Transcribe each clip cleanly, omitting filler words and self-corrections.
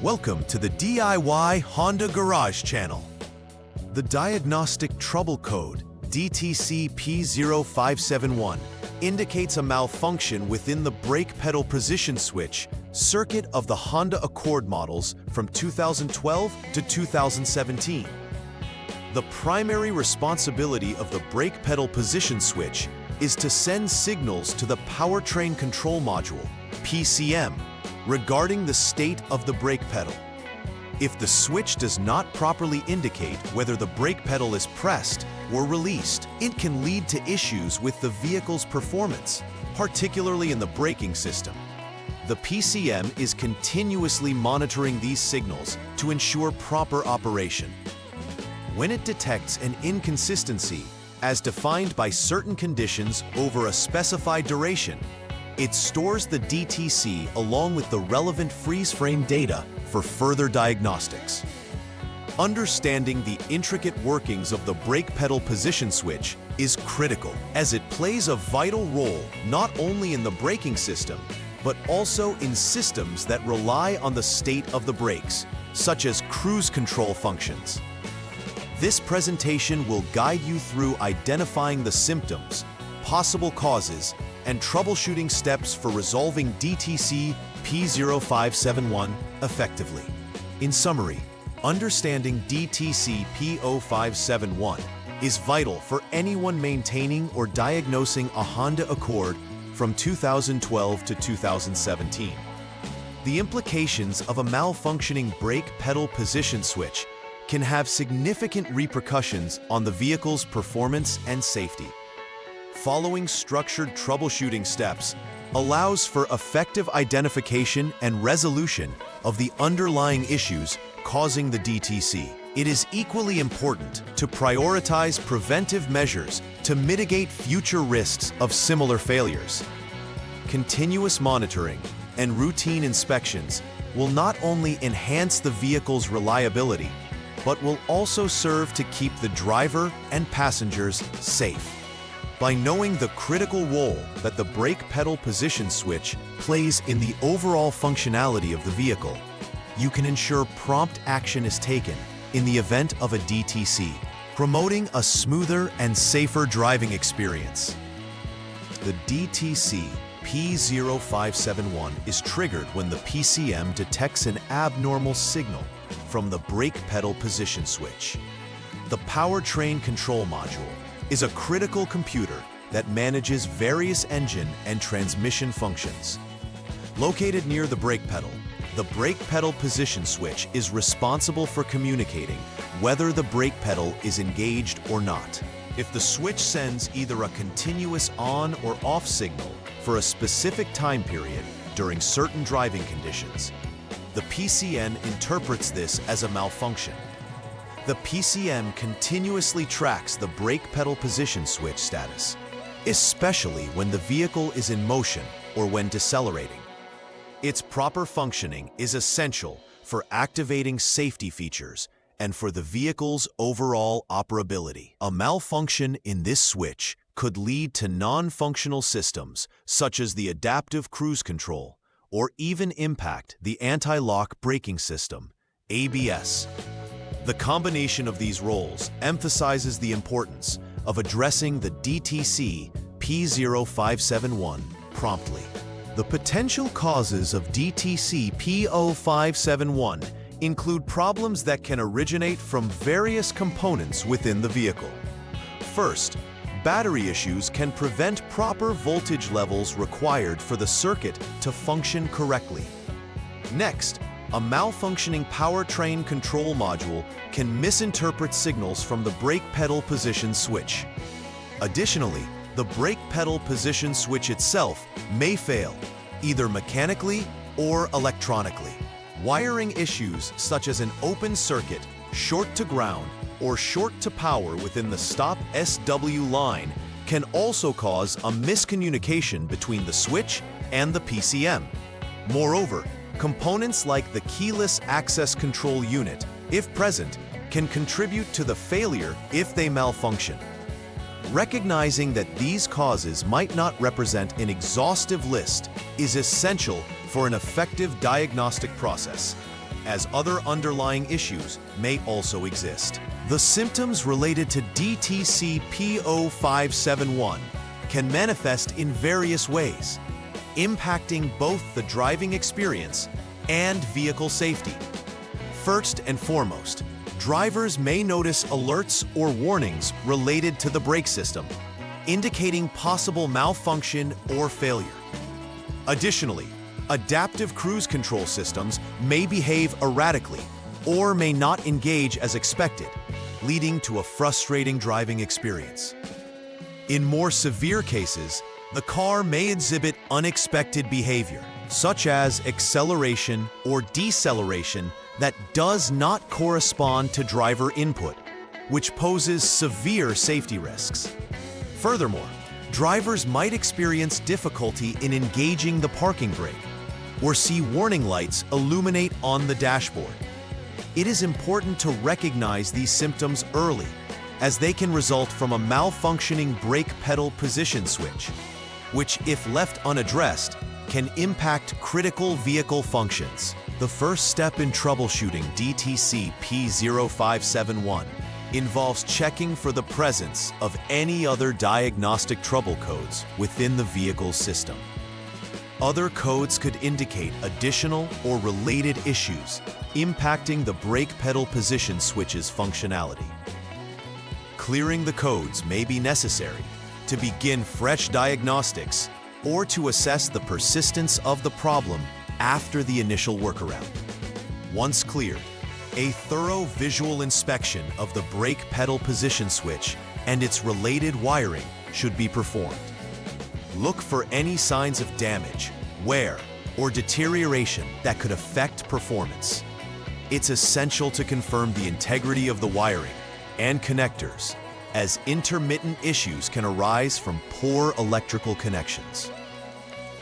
Welcome to the DIY Honda Garage channel. The Diagnostic Trouble Code DTC P0571 indicates a malfunction within the brake pedal position switch circuit of the Honda Accord models from 2012 to 2017. The primary responsibility of the brake pedal position switch is to send signals to the powertrain control module, PCM, regarding the state of the brake pedal. If the switch does not properly indicate whether the brake pedal is pressed or released, it can lead to issues with the vehicle's performance, particularly in the braking system. The PCM is continuously monitoring these signals to ensure proper operation. When it detects an inconsistency, as defined by certain conditions over a specified duration, it stores the DTC along with the relevant freeze frame data for further diagnostics. Understanding the intricate workings of the brake pedal position switch is critical, as it plays a vital role not only in the braking system, but also in systems that rely on the state of the brakes, such as cruise control functions. This presentation will guide you through identifying the symptoms, possible causes, and troubleshooting steps for resolving DTC P0571 effectively. In summary, understanding DTC P0571 is vital for anyone maintaining or diagnosing a Honda Accord from 2012 to 2017. The implications of a malfunctioning brake pedal position switch can have significant repercussions on the vehicle's performance and safety. Following structured troubleshooting steps allows for effective identification and resolution of the underlying issues causing the DTC. It is equally important to prioritize preventive measures to mitigate future risks of similar failures. Continuous monitoring and routine inspections will not only enhance the vehicle's reliability, but will also serve to keep the driver and passengers safe. By knowing the critical role that the brake pedal position switch plays in the overall functionality of the vehicle, you can ensure prompt action is taken in the event of a DTC, promoting a smoother and safer driving experience. The DTC P0571 is triggered when the PCM detects an abnormal signal from the brake pedal position switch. The powertrain control module is a critical computer that manages various engine and transmission functions. Located near the brake pedal, the brake pedal position switch is responsible for communicating whether the brake pedal is engaged or not. If the switch sends either a continuous on or off signal for a specific time period during certain driving conditions, the PCM interprets this as a malfunction. The PCM continuously tracks the brake pedal position switch status, especially when the vehicle is in motion or when decelerating. Its proper functioning is essential for activating safety features and for the vehicle's overall operability. A malfunction in this switch could lead to non-functional systems such as the adaptive cruise control, or even impact the anti-lock braking system, ABS. The combination of these roles emphasizes the importance of addressing the DTC P0571 promptly. The potential causes of DTC P0571 include problems that can originate from various components within the vehicle. First, battery issues can prevent proper voltage levels required for the circuit to function correctly. Next, a malfunctioning powertrain control module can misinterpret signals from the brake pedal position switch. Additionally, the brake pedal position switch itself may fail, either mechanically or electronically. Wiring issues such as an open circuit, short to ground, or short to power within the stop SW line can also cause a miscommunication between the switch and the PCM. Moreover, components like the keyless access control unit, if present, can contribute to the failure if they malfunction. Recognizing that these causes might not represent an exhaustive list is essential for an effective diagnostic process. as other underlying issues may also exist. The symptoms related to DTC P0571 can manifest in various ways, impacting both the driving experience and vehicle safety. First and foremost, drivers may notice alerts or warnings related to the brake system, indicating possible malfunction or failure. Additionally, adaptive cruise control systems may behave erratically or may not engage as expected, leading to a frustrating driving experience. In more severe cases, the car may exhibit unexpected behavior, such as acceleration or deceleration that does not correspond to driver input, which poses severe safety risks. Furthermore, drivers might experience difficulty in engaging the parking brake or see warning lights illuminate on the dashboard. It is important to recognize these symptoms early, as they can result from a malfunctioning brake pedal position switch, which, if left unaddressed, can impact critical vehicle functions. The first step in troubleshooting DTC P0571 involves checking for the presence of any other diagnostic trouble codes within the vehicle's system. Other codes could indicate additional or related issues impacting the brake pedal position switch's functionality. Clearing the codes may be necessary to begin fresh diagnostics or to assess the persistence of the problem after the initial workaround. Once cleared, a thorough visual inspection of the brake pedal position switch and its related wiring should be performed. Look for any signs of damage, wear, or deterioration that could affect performance. It's essential to confirm the integrity of the wiring and connectors, as intermittent issues can arise from poor electrical connections.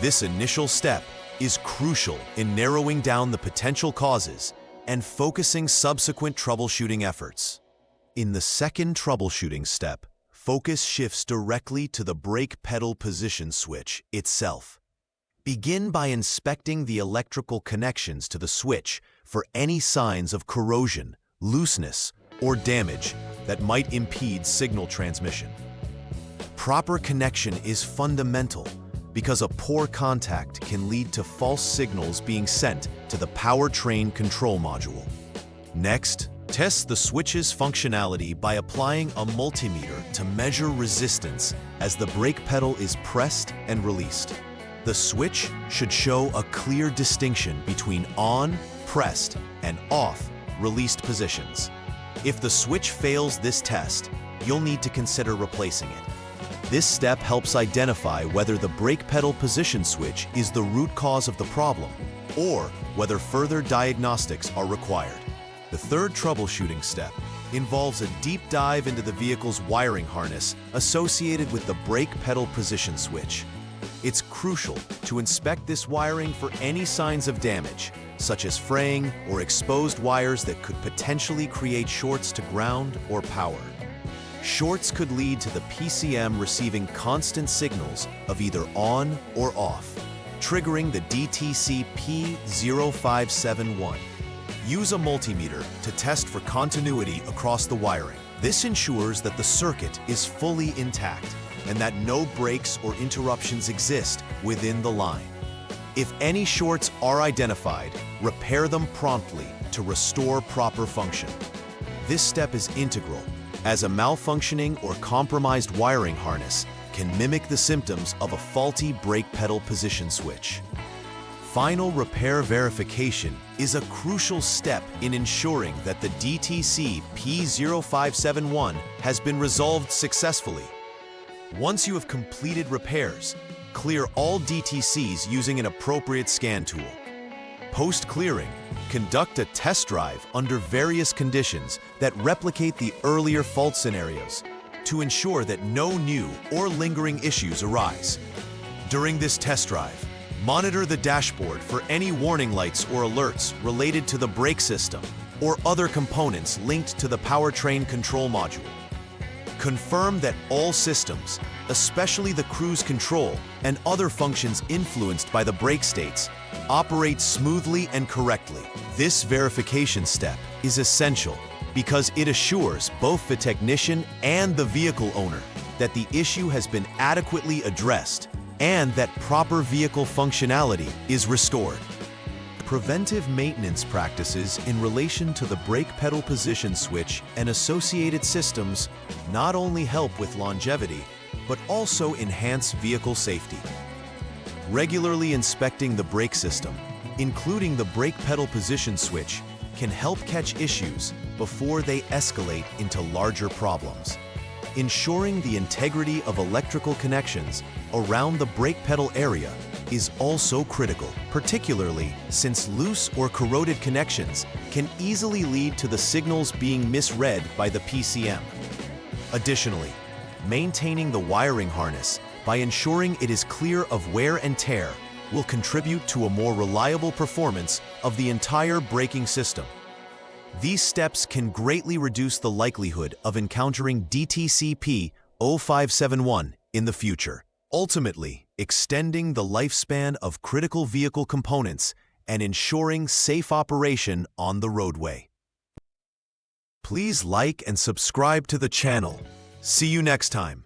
This initial step is crucial in narrowing down the potential causes and focusing subsequent troubleshooting efforts. In the second troubleshooting step, focus shifts directly to the brake pedal position switch itself. Begin by inspecting the electrical connections to the switch for any signs of corrosion, looseness, or damage that might impede signal transmission. Proper connection is fundamental because a poor contact can lead to false signals being sent to the powertrain control module. Next, test the switch's functionality by applying a multimeter to measure resistance as the brake pedal is pressed and released. The switch should show a clear distinction between on, pressed, and off, released positions. If the switch fails this test, you'll need to consider replacing it. This step helps identify whether the brake pedal position switch is the root cause of the problem or whether further diagnostics are required. The third troubleshooting step involves a deep dive into the vehicle's wiring harness associated with the brake pedal position switch. It's crucial to inspect this wiring for any signs of damage, such as fraying or exposed wires that could potentially create shorts to ground or power. Shorts could lead to the PCM receiving constant signals of either on or off, triggering the DTC P0571. Use a multimeter to test for continuity across the wiring. This ensures that the circuit is fully intact and that no breaks or interruptions exist within the line. If any shorts are identified, repair them promptly to restore proper function. This step is integral, as a malfunctioning or compromised wiring harness can mimic the symptoms of a faulty brake pedal position switch. Final repair verification is a crucial step in ensuring that the DTC P0571 has been resolved successfully. Once you have completed repairs, clear all DTCs using an appropriate scan tool. Post-clearing, conduct a test drive under various conditions that replicate the earlier fault scenarios to ensure that no new or lingering issues arise. During this test drive, monitor the dashboard for any warning lights or alerts related to the brake system or other components linked to the powertrain control module. Confirm that all systems, especially the cruise control and other functions influenced by the brake states, operates smoothly and correctly. This verification step is essential because it assures both the technician and the vehicle owner that the issue has been adequately addressed and that proper vehicle functionality is restored. Preventive maintenance practices in relation to the brake pedal position switch and associated systems not only help with longevity, but also enhance vehicle safety. Regularly inspecting the brake system, including the brake pedal position switch, can help catch issues before they escalate into larger problems. Ensuring the integrity of electrical connections around the brake pedal area is also critical, particularly since loose or corroded connections can easily lead to the signals being misread by the PCM. Additionally, maintaining the wiring harness by ensuring it is clear of wear and tear will contribute to a more reliable performance of the entire braking system. These steps can greatly reduce the likelihood of encountering DTC P0571 in the future, ultimately extending the lifespan of critical vehicle components and ensuring safe operation on the roadway. Please like and subscribe to the channel. See you next time.